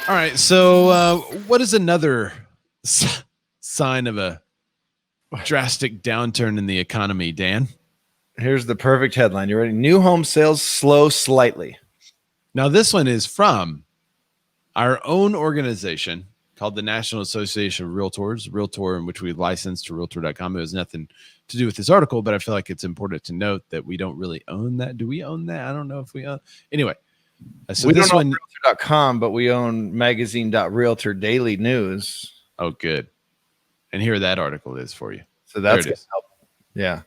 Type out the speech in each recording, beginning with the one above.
All right. So what is another sign of a drastic downturn in the economy, Dan? Here's the perfect headline. You ready? New home sales slow slightly. Now, this one is from our own organization called the National Association of Realtors, Realtor, in which we licensed to Realtor.com. It has nothing to do with this article, but I feel like it's important to note that we don't really own that. Do we own that? I don't know if we own. Anyway, so we this don't own one, Realtor.com, but we own magazine.realtor daily news. Oh, good. And here that article is for you. So that's there it is. Help. Yeah.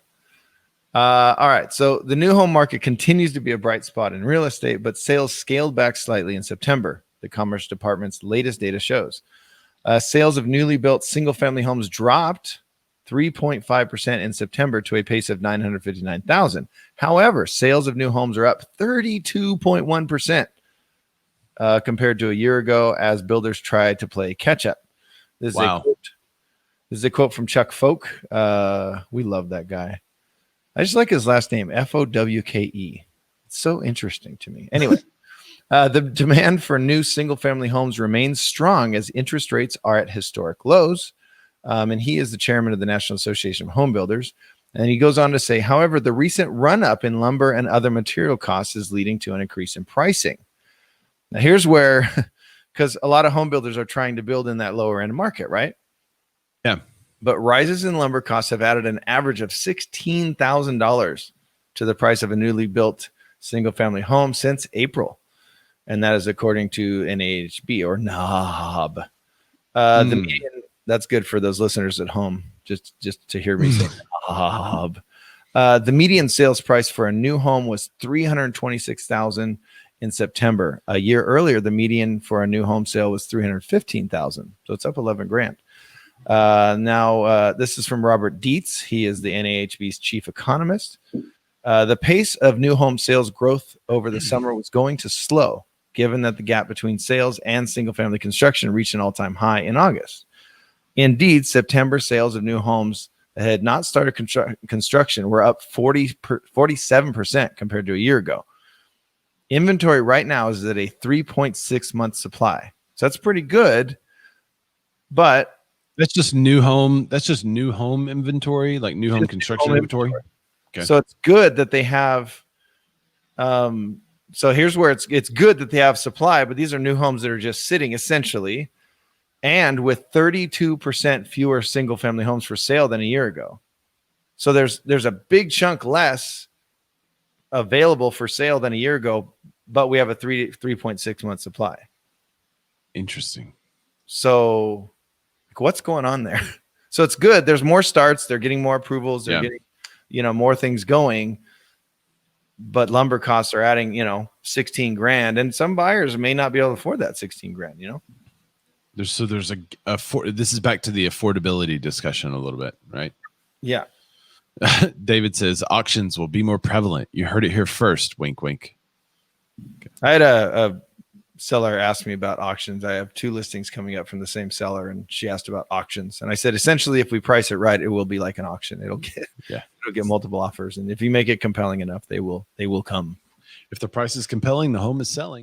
All right. So the new home market continues to be a bright spot in real estate, but sales scaled back slightly in September. The Commerce Department's latest data shows sales of newly built single-family homes dropped 3.5% in September to a pace of 959,000. However, sales of new homes are up 32.1% compared to a year ago as builders try to play catch-up. This is a quote from Chuck Folk. We love that guy. I just like his last name, Fowke. It's so interesting to me. Anyway, the demand for new single-family homes remains strong as interest rates are at historic lows. And he is the chairman of the National Association of Home Builders. And he goes on to say, however, the recent run-up in lumber and other material costs is leading to an increase in pricing. Now, here's where, because a lot of home builders are trying to build in that lower-end market, right? Yeah. But rises in lumber costs have added an average of $16,000 to the price of a newly built single-family home since April. And that is according to NAHB or NAB. The median, that's good for those listeners at home, just to hear me say NAB. The median sales price for a new home was $326,000 in September. A year earlier, the median for a new home sale was $315,000. So it's up $11,000. Now, this is from Robert Dietz. He is the NAHB's chief economist. The pace of new home sales growth over the summer was going to slow, given that the gap between sales and single-family construction reached an all-time high in August. Indeed, September sales of new homes that had not started construction were up 47% compared to a year ago. Inventory right now is at a 3.6-month supply. So that's pretty good, but that's just new home. That's just new home inventory, like new home construction inventory. Okay. So it's good that they have. So here's where it's good that they have supply, but these are new homes that are just sitting essentially, and with 32% fewer single-family homes for sale than a year ago. So there's a big chunk less available for sale than a year ago, but we have a 3.6 month supply. Interesting. So what's going on there? So it's good. There's more starts. They're getting more approvals. They're getting, more things going. But lumber costs are adding, $16,000, and some buyers may not be able to afford that $16,000. There's this is back to the affordability discussion a little bit, right? Yeah. David says auctions will be more prevalent. You heard it here first. Wink, wink. Okay. I had a seller asked me about auctions. I have 2 listings coming up from the same seller, and she asked about auctions. And I said, essentially, if we price it right, it will be like an auction. It'll get multiple offers. And if you make it compelling enough, they will come. If the price is compelling, the home is selling.